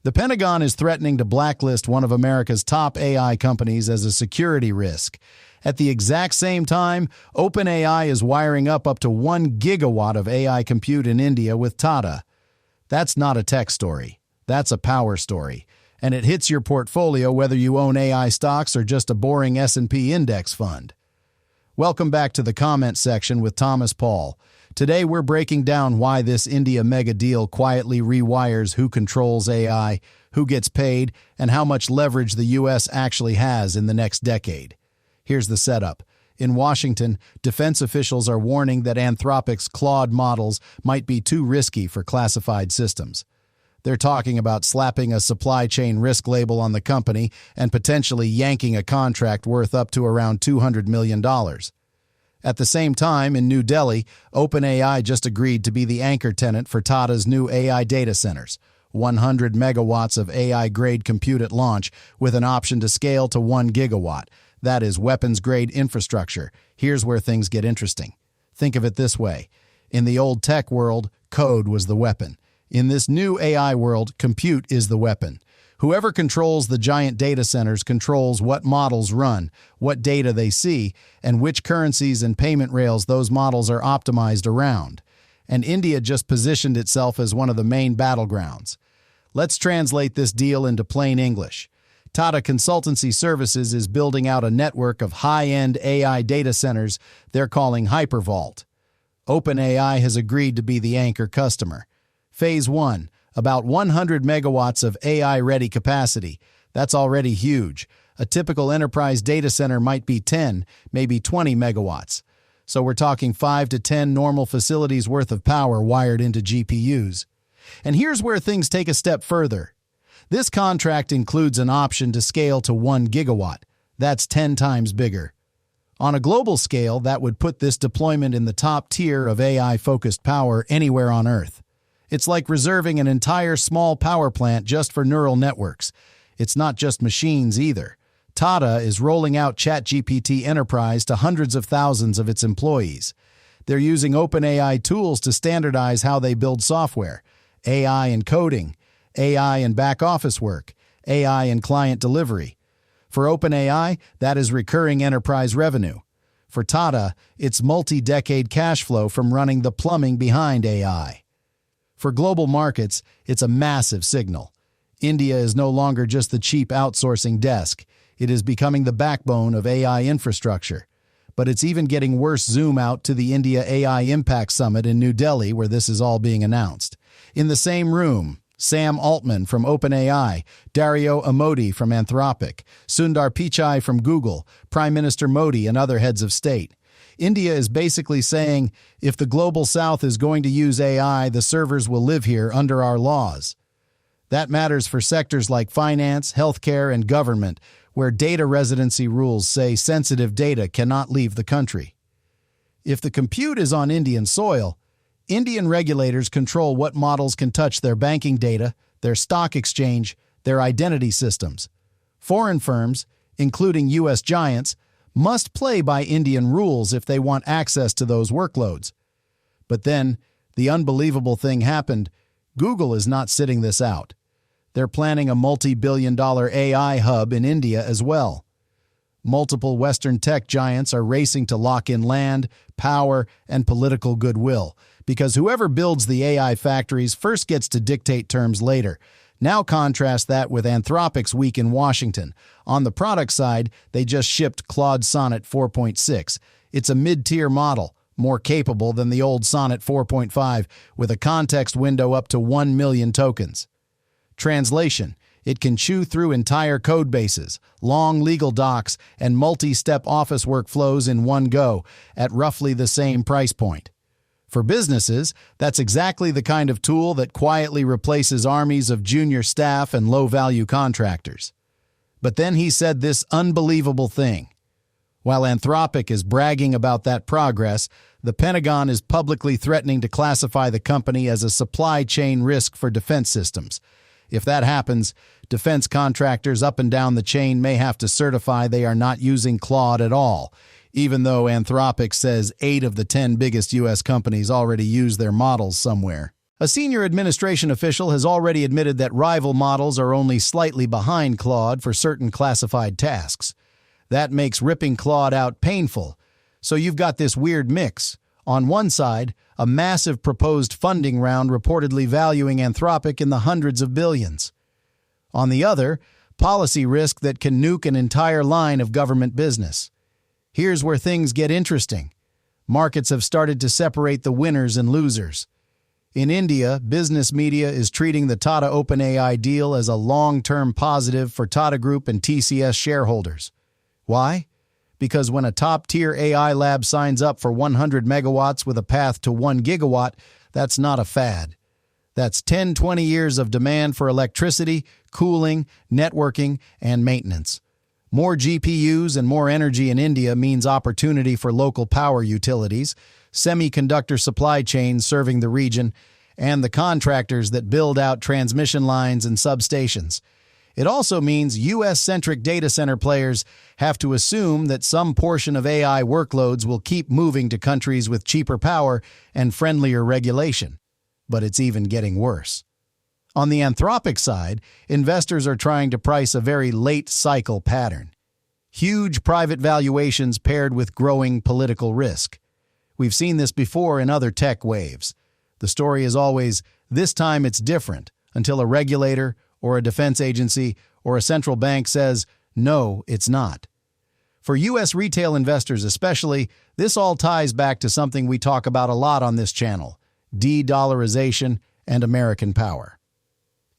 The Pentagon is threatening to blacklist one of America's top AI companies as a security risk. At the exact same time, OpenAI is wiring up to 1 gigawatt of AI compute in India with Tata. That's not a tech story. That's a power story. And it hits your portfolio whether you own AI stocks or just a boring S&P index fund. Welcome back to the comment section with Thomas Paul. Today we're breaking down why this India mega deal quietly rewires who controls AI, who gets paid, and how much leverage the U.S. actually has in the next decade. Here's the setup. In Washington, defense officials are warning that Anthropic's Claude models might be too risky for classified systems. They're talking about slapping a supply chain risk label on the company and potentially yanking a contract worth up to around $200 million. At the same time, in New Delhi, OpenAI just agreed to be the anchor tenant for Tata's new AI data centers, 100 megawatts of AI-grade compute at launch with an option to scale to 1 gigawatt. That is weapons-grade infrastructure. Here's where things get interesting. Think of it this way. In the old tech world, code was the weapon. In this new AI world, compute is the weapon. Whoever controls the giant data centers controls what models run, what data they see, and which currencies and payment rails those models are optimized around. And India just positioned itself as one of the main battlegrounds. Let's translate this deal into plain English. Tata Consultancy Services is building out a network of high-end AI data centers they're calling Hypervault. OpenAI has agreed to be the anchor customer. Phase 1, about 100 megawatts of AI-ready capacity. That's already huge. A typical enterprise data center might be 10, maybe 20 megawatts. So we're talking 5 to 10 normal facilities worth of power wired into GPUs. And here's where things take a step further. This contract includes an option to scale to 1 gigawatt. That's 10 times bigger. On a global scale, that would put this deployment in the top tier of AI-focused power anywhere on Earth. It's like reserving an entire small power plant just for neural networks. It's not just machines either. Tata is rolling out ChatGPT Enterprise to hundreds of thousands of its employees. They're using OpenAI tools to standardize how they build software, AI in coding, AI in back-office work, AI in client delivery. For OpenAI, that is recurring enterprise revenue. For Tata, it's multi-decade cash flow from running the plumbing behind AI. For global markets, it's a massive signal. India is no longer just the cheap outsourcing desk. It is becoming the backbone of AI infrastructure. But it's even getting worse. Zoom out to the India AI Impact Summit in New Delhi, where this is all being announced. In the same room, Sam Altman from OpenAI, Dario Amodei from Anthropic, Sundar Pichai from Google, Prime Minister Modi, and other heads of state. India is basically saying, if the global south is going to use AI, the servers will live here under our laws. That matters for sectors like finance, healthcare, and government, where data residency rules say sensitive data cannot leave the country. If the compute is on Indian soil, Indian regulators control what models can touch their banking data, their stock exchange, their identity systems. Foreign firms, including U.S. giants, must play by Indian rules if they want access to those workloads. But then, the unbelievable thing happened. Google is not sitting this out. They're planning a multi-billion-dollar AI hub in India as well. Multiple Western tech giants are racing to lock in land, power, and political goodwill, because whoever builds the AI factories first gets to dictate terms later. Now contrast that with Anthropic's week in Washington. On the product side, they just shipped Claude Sonnet 4.6. It's a mid-tier model, more capable than the old Sonnet 4.5, with a context window up to 1 million tokens. Translation: it can chew through entire code bases, long legal docs, and multi-step office workflows in one go, at roughly the same price point. For businesses, that's exactly the kind of tool that quietly replaces armies of junior staff and low-value contractors. But then he said this unbelievable thing. While Anthropic is bragging about that progress, the Pentagon is publicly threatening to classify the company as a supply chain risk for defense systems. If that happens, defense contractors up and down the chain may have to certify they are not using Claude at all, even though Anthropic says 8 of the 10 biggest U.S. companies already use their models somewhere. A senior administration official has already admitted that rival models are only slightly behind Claude for certain classified tasks. That makes ripping Claude out painful. So you've got this weird mix. On one side, a massive proposed funding round reportedly valuing Anthropic in the hundreds of billions. On the other, policy risk that can nuke an entire line of government business. Here's where things get interesting. Markets have started to separate the winners and losers. In India, business media is treating the Tata OpenAI deal as a long-term positive for Tata Group and TCS shareholders. Why? Because when a top-tier AI lab signs up for 100 megawatts with a path to 1 gigawatt, that's not a fad. That's 10-20 years of demand for electricity, cooling, networking, and maintenance. More GPUs and more energy in India means opportunity for local power utilities, semiconductor supply chains serving the region, and the contractors that build out transmission lines and substations. It also means U.S.-centric data center players have to assume that some portion of AI workloads will keep moving to countries with cheaper power and friendlier regulation. But it's even getting worse. On the Anthropic side, investors are trying to price a very late-cycle pattern. Huge private valuations paired with growing political risk. We've seen this before in other tech waves. The story is always, this time it's different, until a regulator or a defense agency or a central bank says, no, it's not. For U.S. retail investors especially, this all ties back to something we talk about a lot on this channel: de-dollarization and American power.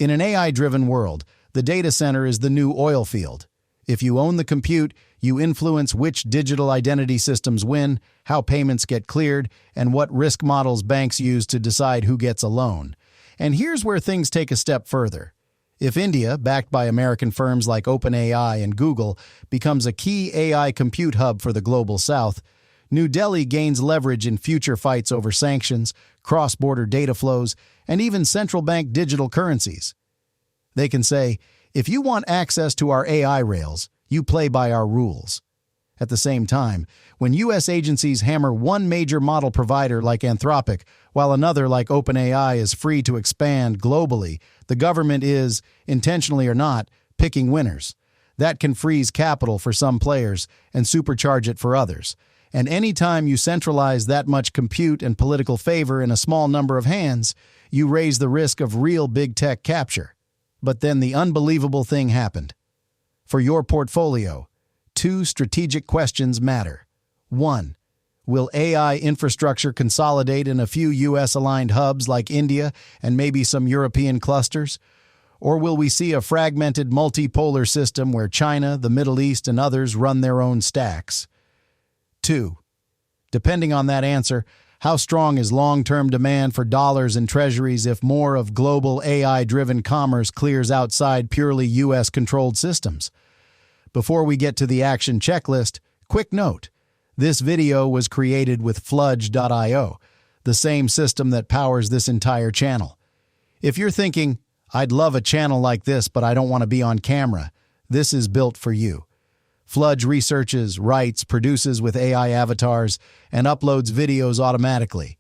In an AI-driven world, the data center is the new oil field. If you own the compute, you influence which digital identity systems win, how payments get cleared, and what risk models banks use to decide who gets a loan. And here's where things take a step further. If India, backed by American firms like OpenAI and Google, becomes a key AI compute hub for the global south, New Delhi gains leverage in future fights over sanctions, cross-border data flows, and even central bank digital currencies. They can say, if you want access to our AI rails, you play by our rules. At the same time, when U.S. agencies hammer one major model provider like Anthropic, while another like OpenAI is free to expand globally, the government is, intentionally or not, picking winners. That can freeze capital for some players and supercharge it for others. And anytime you centralize that much compute and political favor in a small number of hands, you raise the risk of real big tech capture. But then the unbelievable thing happened. For your portfolio, two strategic questions matter. 1. Will AI infrastructure consolidate in a few U.S.-aligned hubs like India and maybe some European clusters? Or will we see a fragmented multipolar system where China, the Middle East, and others run their own stacks? 2. Depending on that answer, how strong is long-term demand for dollars and treasuries if more of global AI-driven commerce clears outside purely U.S.-controlled systems? Before we get to the action checklist, quick note. This video was created with Fludge.io, the same system that powers this entire channel. If you're thinking, I'd love a channel like this but I don't want to be on camera, this is built for you. Fludge researches, writes, produces with AI avatars, and uploads videos automatically.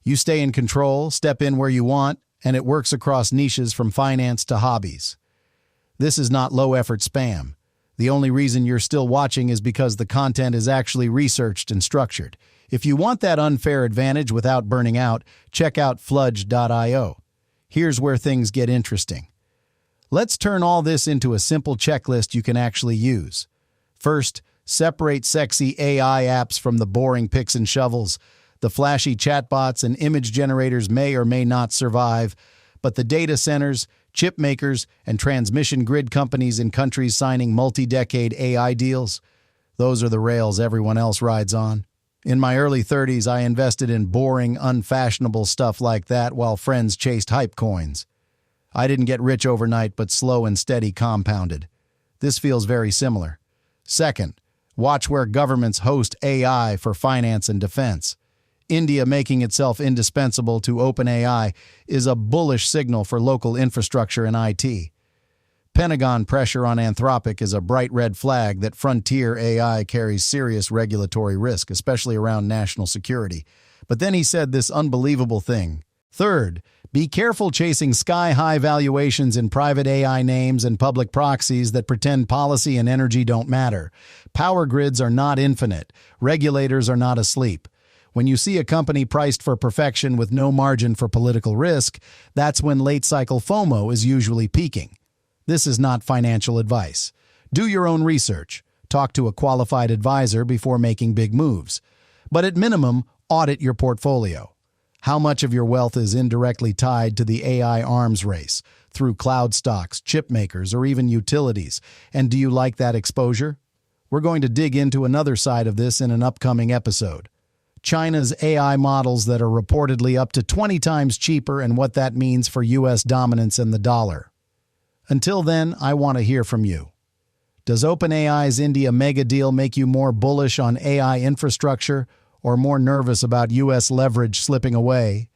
You stay in control, step in where you want, and it works across niches from finance to hobbies. This is not low-effort spam. The only reason you're still watching is because the content is actually researched and structured. If you want that unfair advantage without burning out, check out Fludge.io. Here's where things get interesting. Let's turn all this into a simple checklist you can actually use. First, separate sexy AI apps from the boring picks and shovels. The flashy chatbots and image generators may or may not survive, but the data centers, chip makers, and transmission grid companies in countries signing multi-decade AI deals, those are the rails everyone else rides on. In my early 30s, I invested in boring, unfashionable stuff like that while friends chased hype coins. I didn't get rich overnight, but slow and steady compounded. This feels very similar. Second, watch where governments host AI for finance and defense. India making itself indispensable to OpenAI is a bullish signal for local infrastructure and IT. Pentagon pressure on Anthropic is a bright red flag that frontier AI carries serious regulatory risk, especially around national security. But then he said this unbelievable thing. Third, be careful chasing sky-high valuations in private AI names and public proxies that pretend policy and energy don't matter. Power grids are not infinite. Regulators are not asleep. When you see a company priced for perfection with no margin for political risk, that's when late-cycle FOMO is usually peaking. This is not financial advice. Do your own research. Talk to a qualified advisor before making big moves. But at minimum, audit your portfolio. How much of your wealth is indirectly tied to the AI arms race, through cloud stocks, chip makers, or even utilities? And do you like that exposure? We're going to dig into another side of this in an upcoming episode. China's AI models that are reportedly up to 20 times cheaper and what that means for U.S. dominance and the dollar. Until then, I want to hear from you. Does OpenAI's India mega deal make you more bullish on AI infrastructure or more nervous about U.S. leverage slipping away?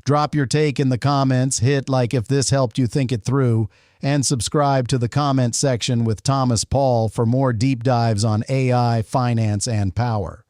Drop your take in the comments, hit like if this helped you think it through, and subscribe to the comment section with Thomas Paul for more deep dives on AI, finance, and power.